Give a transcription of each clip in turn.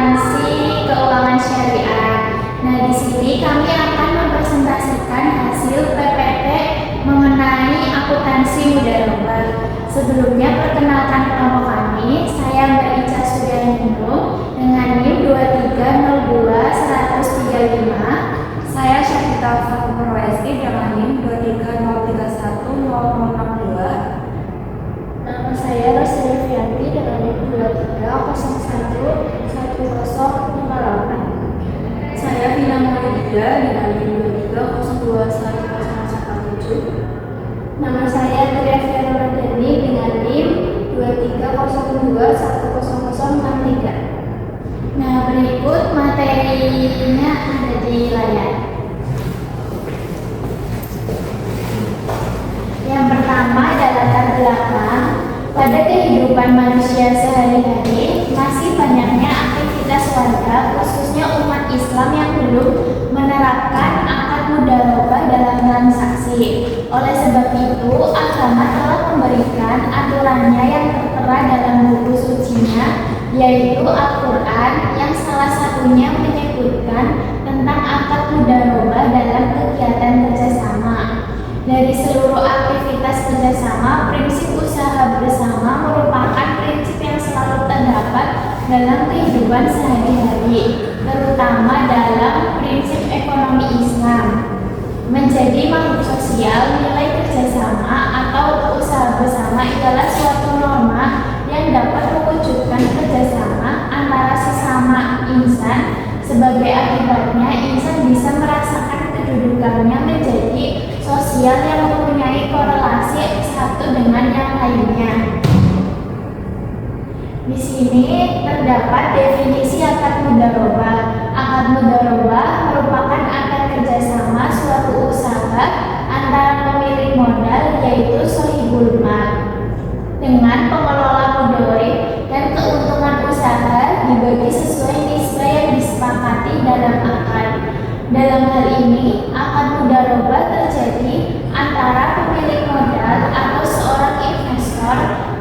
akuntansi keuangan syariah. Nah, di sini kami akan mempresentasikan hasil PPT mengenai akuntansi mudharabah. Sebelumnya perkenalkan nama kami, saya Mbak Ica Sudianingrum dengan NIM 2302-135. Saya Syafita Fatimah WSI dengan NIM 2303100062. Nama saya Rosli Fianti dengan NIM 23011058. Saya Vina Maulida dengan NIM 23021017. Nama saya Tria Fiana Radani dengan NIM 2302100063. Nah, berikut materinya ada di layar. Yang pertama adalah latar belakang. Pada kehidupan manusia sehari-hari, masih banyaknya aktivitas warga, khususnya umat Islam yang belum menerapkan akad mudharabah dalam transaksi. Oleh sebab itu, agama telah memberikan aturannya yang tertera dalam buku sucinya, yaitu Al-Quran, yang salah satunya menyebutkan tentang akad mudharabah dalam kegiatan kerjasama. Dari seluruh aktivitas kerjasama, prinsip usaha bersama merupakan prinsip yang selalu terdapat dalam kehidupan sehari-hari, terutama dalam prinsip ekonomi Islam. Menjadi makhluk sosial, nilai kerjasama atau usaha bersama adalah suatu norma yang dapat mewujudkan kerjasama antara sesama insan. Sebagai akibatnya, insan bisa merasakan kedudukannya menjadi sosial yang mempunyai korelasi satu dengan yang lainnya. Di sini terdapat definisi akad mudharabah. Akad mudharabah merupakan akad kerjasama suatu usaha antara pemilik modal, yaitu shahibul mal, dengan pengelola mudharib, dan keuntungan usaha dibagi sesuai nisbah yang disepakati dalam akad. Dalam hal ini, akad mudharabah terjadi antara pemilik modal atau seorang investor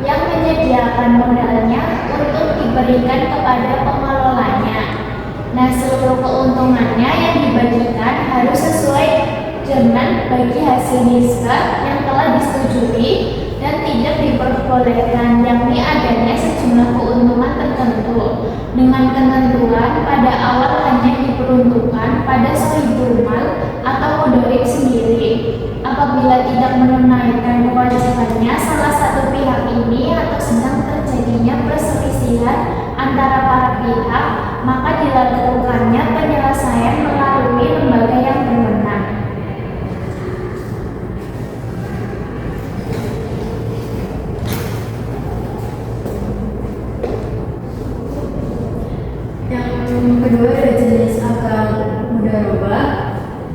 yang menyediakan modalnya untuk diberikan kepada pengelolanya. Nah, seluruh keuntungannya yang dibagikan harus sesuai dengan bagi hasil nisbah yang telah disetujui dan tidak diperbolehkan, yakni adanya sejumlah keuntungan tertentu dengan ketentuan pada awal hanya diperuntukkan pada shahibul mal atau mudharib sendiri. Apabila tidak menunaikan kewajibannya salah satu pihak ini atau sedang terjadinya perselisihan antara para pihak, maka dilakukannya penyelesaian melalui lembaga yang berwenang. Yang kedua ada jenis akad mudharabah.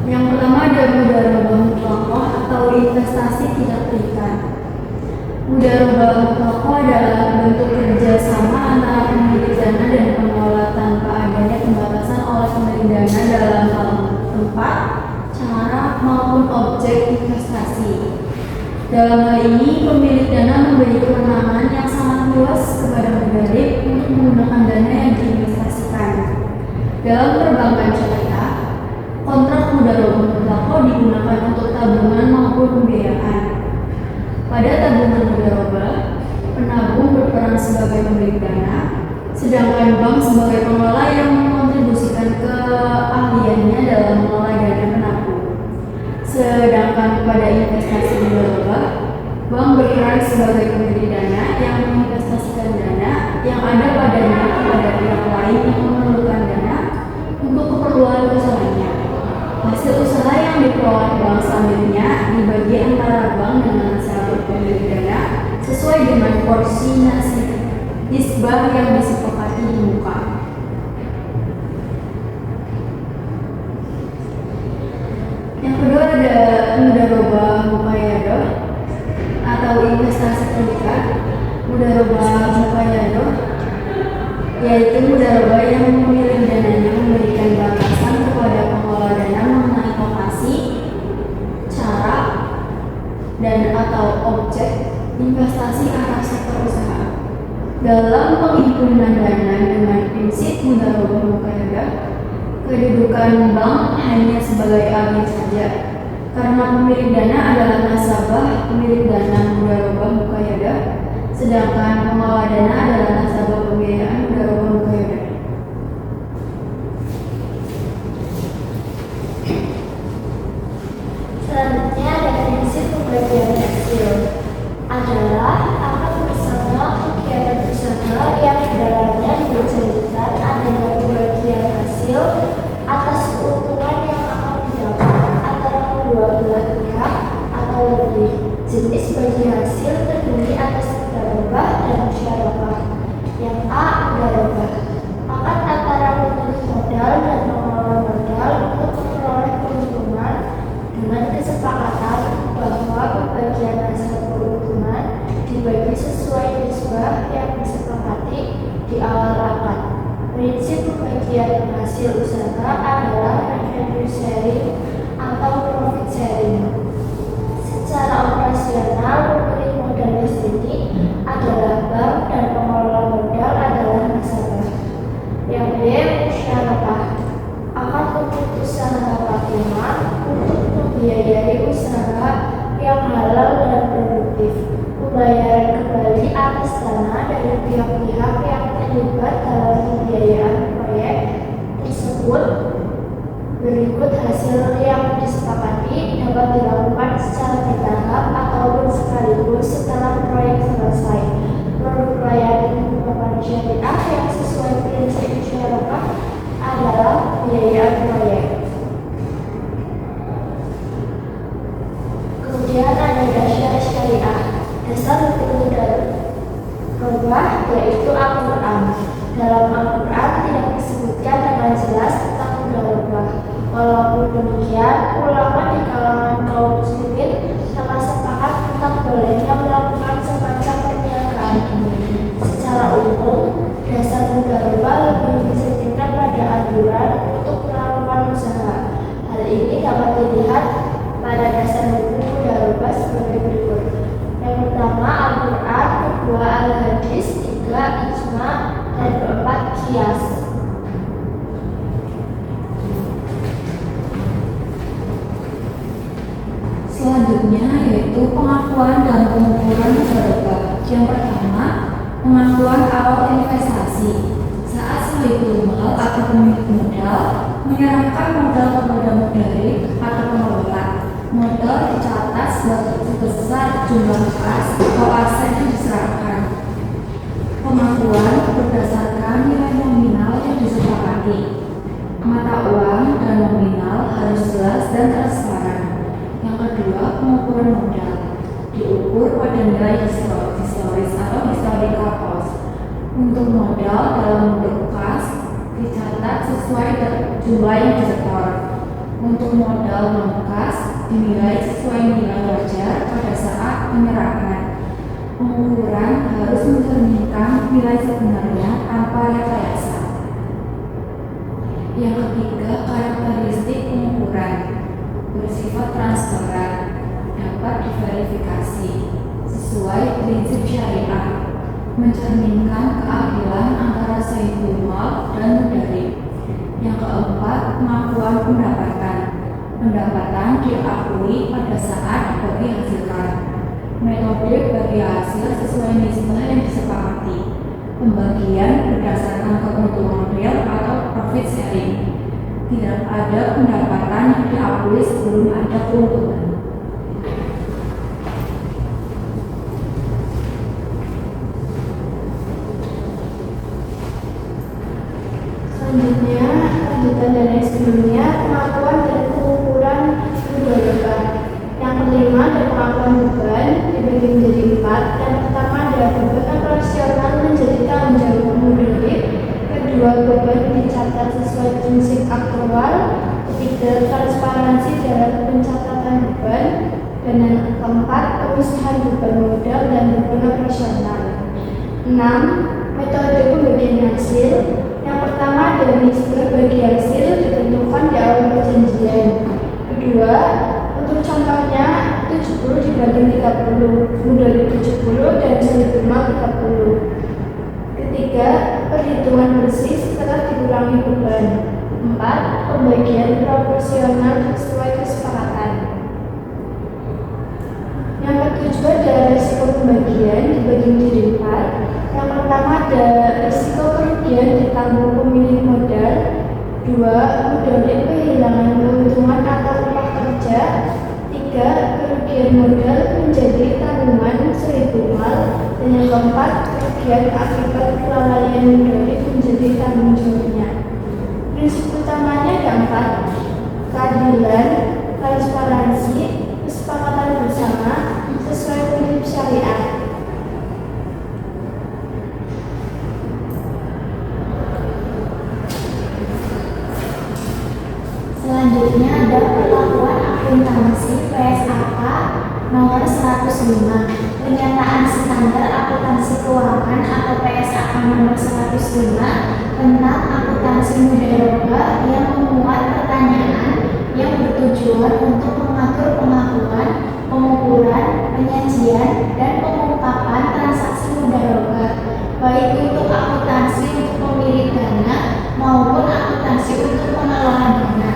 Yang pertama ada mudharabah mutlaqah atau investasi tidak terikat. Mudharabah mutlaqah adalah bentuk kerjasama antara pemilik dana dan pengelola tanpa adanya pembatasan oleh pemilik dana dalam hal tempat, cara maupun objek investasi. Dalam hal ini, pemilik dana memberi kewenangan yang sangat luas kepada mudharib untuk menggunakan dana yang diinvestasikan. Dalam perbankan syariah, kontrak mudharabah mutlaqah digunakan untuk tabungan maupun pembiayaan. Pada tabungan mudharabah, penabung berperan sebagai pemilik dana, sedangkan bank sebagai pengelola yang mengkontribusikan keahliannya dalam mengelola dana penabung. Sedangkan pada investasi mudharabah, bank berperan sebagai pemilik dana yang menginvestasikan dana yang ada padanya kepada pihak lain yang memerlukan dana untuk keperluan usahanya. Hasil usaha yang diperoleh bank selanjutnya dibagi antara bank dengan sahabat pemilik dana sesuai dengan porsi nisbah yang disepakati di muka. Yang kedua ada mudharabah muqayyadah atau investasi terikat. Mudharabah muqayyadah yaitu mudharabah yang pemilik dananya memberikan batasan kepada pengelola dana mengenai lokasi, cara, dan atau objek investasi atas sektor usaha. Dalam penghimpunan dana dengan prinsip mudharabah kedudukan bank hanya sebagai agen saja, karena pemilik dana adalah nasabah pemilik dana mudharabah muqayyadah, sedangkan pengelola dana adalah nasabah pembiayaan mudharabah muqayyadah. Selanjutnya, definisi pembagian hasil adalah akad bersama kegiatan usaha yang di dalamnya dijanjikan adanya pembagian hasil atas keuntungan yang akan didapat antara kedua belah pihak atau lebih. Jenis bagi hasil terdiri atas mudharabah dan musyarakah. Yang A, mudharabah, akad antara pemilik modal dan pengelola modal untuk memperoleh keuntungan dengan kesepakatan bahwa pembagian hasil keuntungan dibagi sesuai nisbah yang disepakati di awal akad. Prinsip pembagian hasil usaha adalah revenue sharing atau profit sharing. Secara operasional, pemilik modal di sini adalah bank dan pengelola modal adalah nasabah. Yang B, musyarakah, akad untuk usaha patungan untuk membiayai usaha yang halal dan produktif. Pembayaran kembali atas dana dari pihak-pihak yang terlibat dalam pembiayaan proyek tersebut. Berikut hasil yang disepakati dapat dilakukan secara bertahap ataupun sekaligus setelah proyek selesai. Produk pelayanan pengungkapan syariah yang sesuai prinsip musyarakah adalah pembiayaan proyek. Kemudian ada dasar syariah. Dasar hukum mudharabah yaitu Al-Quran. Dalam Al-Quran tidak disebutkan dengan jelas tentang mudharabah. Walaupun demikian, ulama di kalangan kaum muslimin telah sepakat tentang bolehnya melakukan semacam perniagaan ini. Secara umum, dasar mudharabah lebih disebutkan pada anjuran untuk melakukan usaha. Hal ini dapat dilihat pada dasar hukum mudharabah sebagai berikut. Yang pertama Al-Quran, kedua Al-Hadis, tiga Ijma, dan keempat Qiyas. Selanjutnya yaitu pengakuan dan pengukuran mudharabah. Yang pertama, pengakuan awal investasi. Saat sahibul mal atau pemilik modal menyerahkan modal kepada mudarik atau pengelola, modal dicatat sebesar jumlah kas atau aset yang diserahkan. Pengakuan berdasarkan nilai nominal yang disepakati. Mata uang dan nominal harus jelas dan transparan. Yang kedua, pengukuran modal diukur pada nilai historis atau historical cost. Untuk modal dalam bentuk kas dicatat sesuai jumlah yang disetor. Untuk modal non-kas dinilai sesuai nilai wajar pada saat penyerahan. Pengukuran harus mencerminkan nilai sebenarnya tanpa rekayasa. Yang ketiga, karakteristik pengukuran bersifat transparan, dapat diverifikasi sesuai prinsip syariah, mencerminkan keadilan antara sahibul mal dan mudarik. Yang keempat, pengakuan pendapatan. Pendapatan diakui pada saat dibagi hasilkan. Metode bagi hasil sesuai nisbah yang disepakati. Pembagian berdasarkan keuntungan real atau profit sharing. Tidak ada pendapatan yang diakui sebelum ada keuntungan. Selanjutnya, lanjutan dari sebelumnya, pengakuan dan pengukuran mudharabah. Yang kelima ada pengakuan beban dibagi menjadi 4. Yang pertama ada beban operasional menjadi tanggung jawab mudarik. Kedua, beban dicatat sesuai prinsip aktual. Ketiga, transparansi dalam pencatatan beban. Dan yang keempat, pemisahan beban modal dan beban operasional. 6. Metode pembagian hasil. Yang pertama ada nisbah bagi hasil ditentukan di awal perjanjian. Kedua, untuk contohnya 70 dibanding 30, mudarik 70 dan sahibul mal 30. Ketiga, perhitungan bersih setelah dikurangi beban. 4. keempat, pembagian proporsional sesuai kesepakatan. Yang ketujuh ada risiko pembagian dibagi menjadi empat. Yang pertama ada risiko kerugian ditanggung pemilik modal. Dua, mudorib kehilangan keuntungan atau upah kerja. Tiga, kerugian modal menjadi tanggungan seribu mal. Dan yang keempat, kerugian akibat kelalaian mudorib menjadi tanggung jawabnya. Prinsip utamanya ada empat: keadilan, transparansi, kesepakatan bersama, sesuai prinsip syariat. Selanjutnya ada perlakuan akuntansi PSAK nomor 105, pernyataan standar akuntansi keuangan atau PSAK nomor 105 tentang akuntansi mudharabah yang memuat pertanyaan yang bertujuan untuk mengatur pengakuan, pengukuran, penyajian, dan pengungkapan transaksi mudharabah, baik untuk akuntansi untuk pemilik dana maupun akuntansi untuk pengelola dana.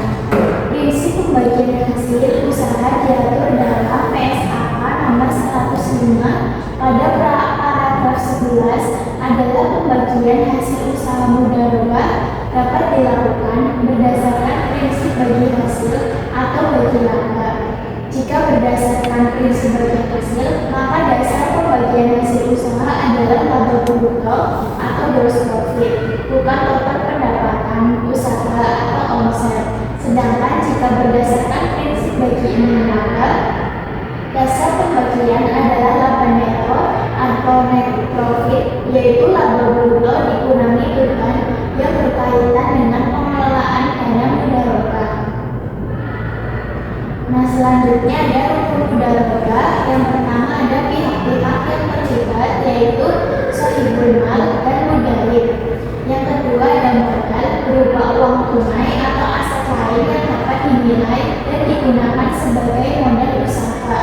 Prinsip pembagian hasil usaha diatur dalam PSAK nomor 105 pada paragraf 11 adalah pembagian hasil usaha mudharabah dapat dilakukan berdasarkan prinsip bagi hasil atau bagi laba. Jika berdasarkan prinsip bagi hasil, maka dasar pembagian hasil usaha adalah laba bruto atau gross profit, bukan total pendapatan usaha atau omset. Sedangkan jika berdasarkan prinsip bagi laba, dasar pembagian adalah laba neto atau net profit, yaitu laba bruto dikurangi beban yang berkaitan dengan pengelolaan dana mudharabah. Nah, selanjutnya ada rukun mudharabah. Yang pertama ada pihak-pihak yang terlibat, yaitu shahibul mal dan mudharib. Yang kedua ada modal berupa uang tunai atau aset lain yang dapat dinilai dan digunakan sebagai modal usaha.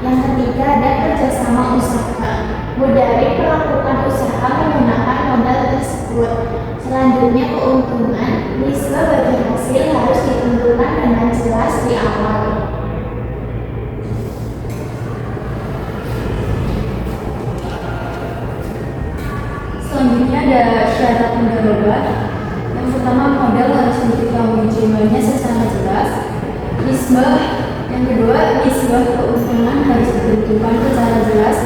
Yang ketiga ada kerjasama usaha. Mudharib melakukan usaha menggunakan modal tersebut. Selanjutnya keuntungan, nisbah bagi hasil harus ditentukan dengan jelas di awal. Selanjutnya ada syarat mudharabah. Yang pertama, modal harus diketahui jumlahnya secara jelas. Nisbah. Yang kedua, nisbah keuntungan harus ditentukan secara jelas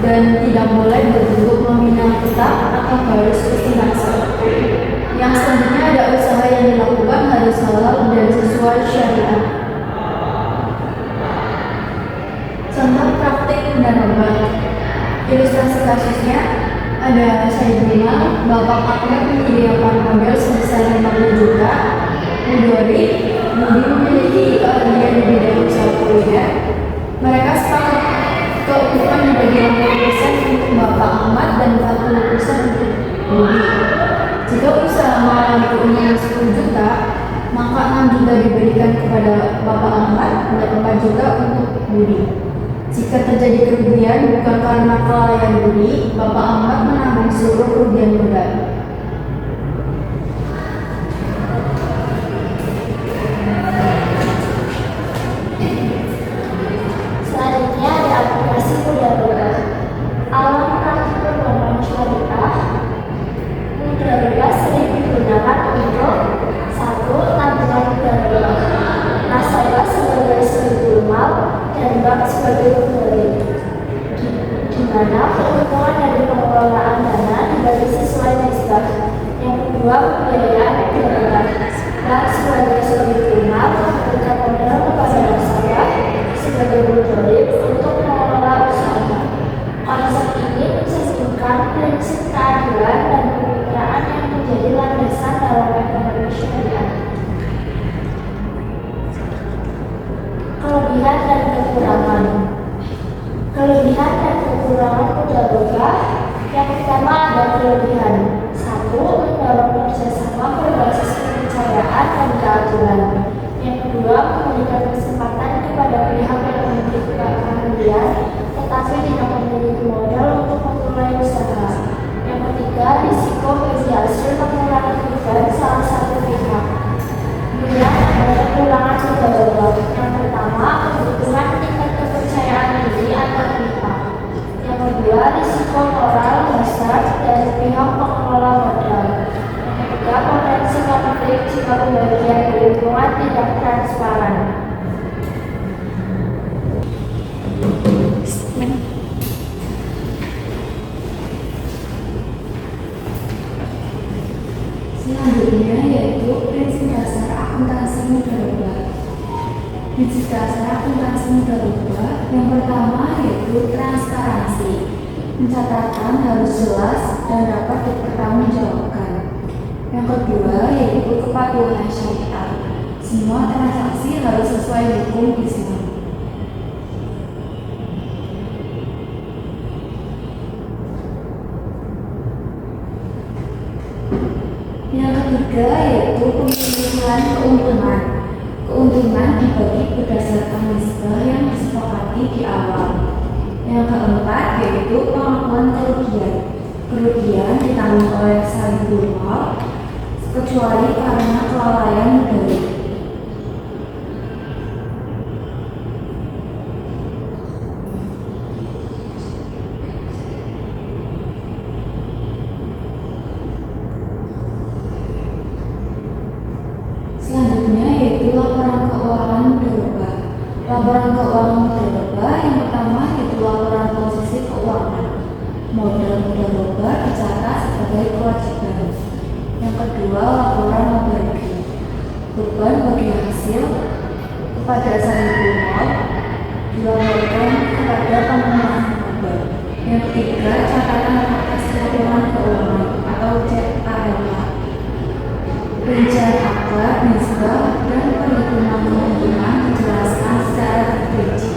dan tidak boleh berbentuk nominal tetap atau harus persentase. Yang selanjutnya ada usaha yang dilakukan harus halal dan sesuai syariat. Contoh praktik mudharabah. Ilustrasi kasusnya ada Sayyidina, Bapak Ahmad menyediakan modal sebesar 50 juta. Mudorib, Budi memiliki keahlian di bidang usaha kuliner. Mereka sepakat keuntungan dibagi 60% untuk Bapak Ahmad dan 40% untuk Budi. Jika usaha mengalami keuntungan 10 juta, maka 6 juta diberikan kepada Bapak Ahmad dan 4 juta untuk Budi. Jika terjadi kerugian bukan karena kelalaian Budi, Bapak Ahmad menanggung seluruh kerugian modal. Selanjutnya ada aplikasi mudharabah. Alam praktik perbankan syariah. Mudharabah sering digunakan untuk 1. Tabungan mudharabah, nasabah sebagai sumber mal dan bank sebagai mudharib, di mana keuntungan dari pengelolaan dana dibagi sesuai nisbah. Yang kedua, pembiayaan mudharabah. Bank sebagai sumber mal memberikan modal kepada nasabah sebagai mudharib untuk mengelola usaha. Konsep ini mencerminkan prinsip keadilan dan kemitraan yang menjadi landasan dalam ekonomi syariah. Kelebihan dan kekurangan. Kelebihan dan kekurangan mudharabah. Yang pertama ada kelebihan. 1. Mendorong kerjasama berbasis kepercayaan dan keadilan. Yang kedua, memberikan kesempatan kepada pihak yang memiliki keahlian tetapi tidak memiliki modal untuk memulai usaha. Yang ketiga, risiko bagi hasil pengurangan beban salah satu pihak. sulit jika pembagian keuntungan tidak transparan. Selanjutnya yaitu prinsip dasar akuntansi mudharabah. Prinsip dasar akuntansi mudharabah yang pertama yaitu transparansi. Pencatatan harus jelas dan dapat dipertanggungjawabkan. Yang kedua yaitu kepatuhan syariat. Semua transaksi harus sesuai hukum Islam. Yang ketiga yaitu pemilihan keuntungan. Keuntungan dibagi berdasarkan nisbah yang disepakati di awal. Yang keempat yaitu pengakuan kerugian. Kerugian ditanggung oleh sahibul mal kecuali karena kelalaian mudharib. Selanjutnya yaitu laporan keuangan mudharabah. Laporan keuangan mudharabah yang pertama yaitu laporan posisi keuangan. Modal mudharabah dicatat sebagai kewajiban. Yang kedua laporan laba rugi. Beban bagi hasil kepada sahibul mal dilaporkan kepada pengelola laba. Yang ketiga catatan atas laporan keuangan atau CALA. Rincian akbar, nisbah, dan perhitungan keuntungan dijelaskan secara terperinci.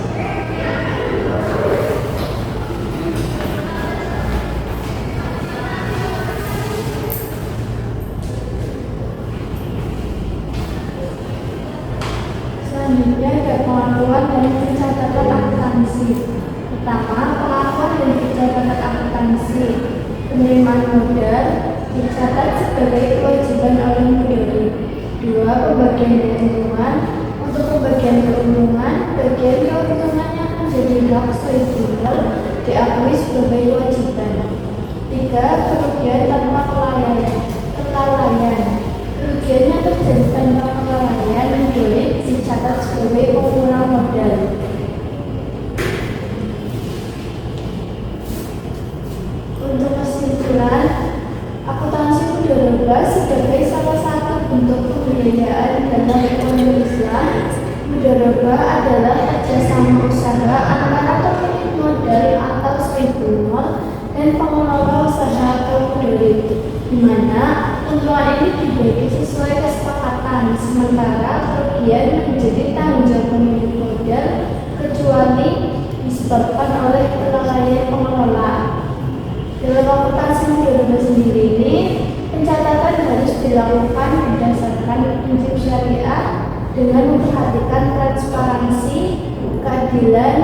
Selanjutnya ada pengakuan dan pencatatan akuntansi. Pertama, pengakuan dan pencatatan akuntansi. Penerimaan modal dicatat sebagai kewajiban oleh mudharib. Dua, pembagian keuntungan. Untuk pembagian keuntungan, bagian keuntungan yang menjadi hak sahibul mal diakui sebagai kewajiban. Tiga, kerugian tanpa kelalaian. Kerugian yang terjadi tanpa kelalaian mudharib dicatat sebagai pengurangan modal. Untuk kesimpulan, akuntansi mudharabah sebagai salah satu bentuk pembiayaan dalam ekonomi Islam. Mudharabah adalah kerjasama usaha antara pemilik modal atau sahibul mal dan pengelola usaha atau mudharib, di mana keuntungan ini dibagi sesuai kesepakatan, sementara kerugian menjadi tanggung jawab pemilik modal kecuali disebabkan oleh kelalaian pengelola. Dalam akuntansi mudharabah sendiri ini, pencatatan harus dilakukan berdasarkan prinsip syariah dengan memperhatikan transparansi, keadilan,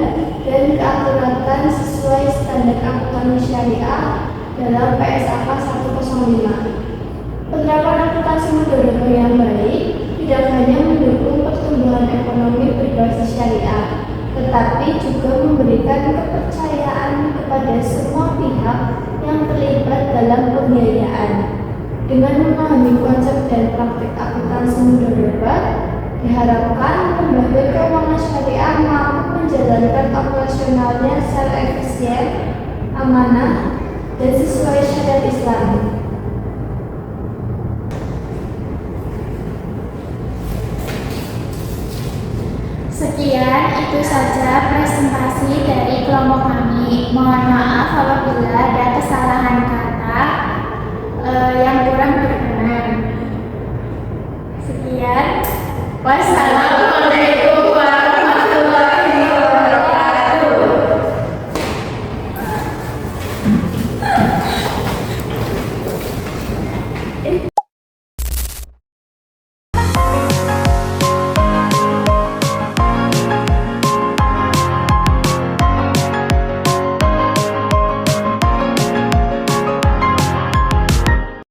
dan keakuratan sesuai standar akuntansi syariah dalam PSAK 105. Penerapan akuntansi mudharabah yang baik tidak hanya mendukung pertumbuhan ekonomi berbasis syariah, tetapi juga memberikan kepercayaan kepada semua pihak yang terlibat dalam pembiayaan. Dengan memahami konsep dan praktik akuntansi mudharabah, diharapkan lembaga keuangan syariah mampu menjalankan operasionalnya secara efisien, amanah, dan sesuai syariat Islam. Sekian itu saja presentasi dari kelompok kami. Mohon maaf apabila ada kesalahan kata yang kurang berkenan. Sekian. Wassalamualaikum warahmatullahi wabarakatuh.